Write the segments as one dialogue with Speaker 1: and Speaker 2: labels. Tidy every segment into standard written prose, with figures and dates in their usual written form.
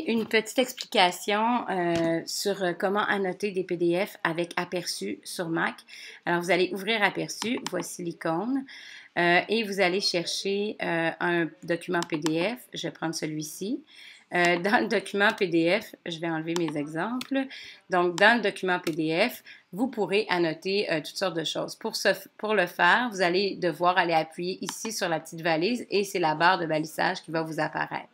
Speaker 1: une petite explication sur comment annoter des PDF avec Aperçu sur Mac. Alors, vous allez ouvrir Aperçu, voici l'icône, et vous allez chercher un document PDF. Je vais prendre celui-ci. Dans le document PDF, je vais enlever mes exemples. Donc, dans le document PDF, vous pourrez annoter toutes sortes de choses. Pour le faire, vous allez devoir aller appuyer ici sur la petite valise et c'est la barre de balisage qui va vous apparaître.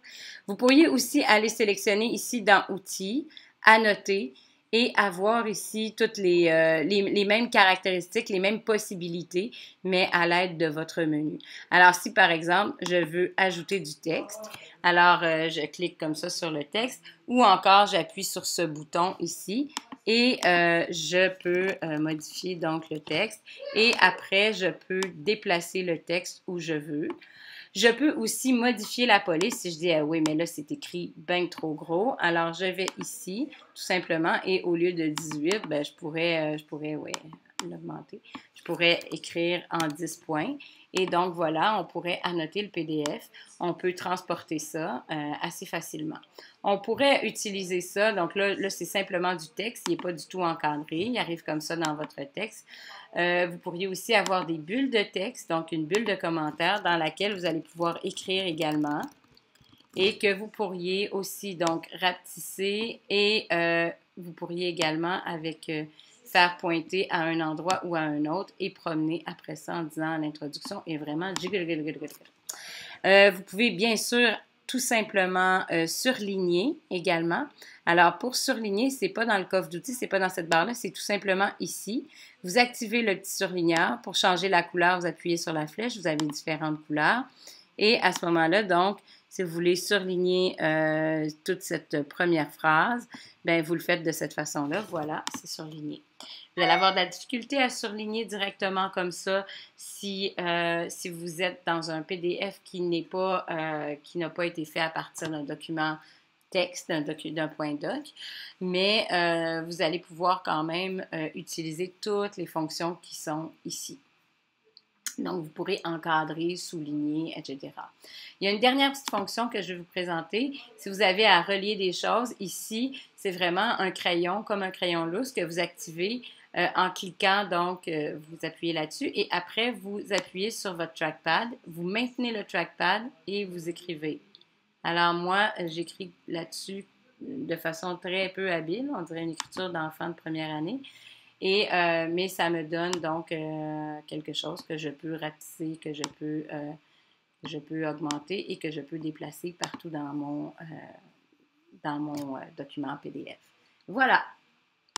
Speaker 1: Vous pourriez aussi aller sélectionner ici dans Outils, Annoter et avoir ici toutes les mêmes caractéristiques, les mêmes possibilités, mais à l'aide de votre menu. Alors, si par exemple, je veux ajouter du texte, alors je clique comme ça sur le texte ou encore j'appuie sur ce bouton ici et je peux modifier donc le texte et après, je peux déplacer le texte où je veux. Je peux aussi modifier la police si je dis oui, mais là, c'est écrit bien trop gros. Alors, je vais ici, tout simplement, et au lieu de 18, ben, je pourrais oui, l'augmenter. Je pourrais écrire en 10 points. Et donc, voilà, on pourrait annoter le PDF. On peut transporter ça assez facilement. On pourrait utiliser ça. Donc là c'est simplement du texte. Il n'est pas du tout encadré. Il arrive comme ça dans votre texte. Vous pourriez aussi avoir des bulles de texte, donc une bulle de commentaires dans laquelle vous allez pouvoir écrire également et que vous pourriez aussi donc rapetisser et vous pourriez également faire pointer à un endroit ou à un autre et promener après ça en disant l'introduction est vraiment vous pouvez bien sûr tout simplement surligner également. Alors, pour surligner, ce n'est pas dans le coffre d'outils, ce n'est pas dans cette barre-là, c'est tout simplement ici. Vous activez le petit surligneur. Pour changer la couleur, vous appuyez sur la flèche, vous avez différentes couleurs. Et à ce moment-là, donc, si vous voulez surligner toute cette première phrase, bien, vous le faites de cette façon-là. Voilà, c'est surligné. Vous allez avoir de la difficulté à surligner directement comme ça si vous êtes dans un PDF qui n'a pas été fait à partir d'un document texte, d'un point doc, mais vous allez pouvoir quand même utiliser toutes les fonctions qui sont ici. Donc, vous pourrez encadrer, souligner, etc. Il y a une dernière petite fonction que je vais vous présenter. Si vous avez à relier des choses, ici, c'est vraiment un crayon, comme un crayon lousse que vous activez en cliquant. Donc, vous appuyez là-dessus et après, vous appuyez sur votre trackpad. Vous maintenez le trackpad et vous écrivez. Alors, moi, j'écris là-dessus de façon très peu habile. On dirait une écriture d'enfant de première année. Mais ça me donne donc quelque chose que je peux rapetisser, que je peux augmenter et que je peux déplacer partout dans mon document PDF. Voilà!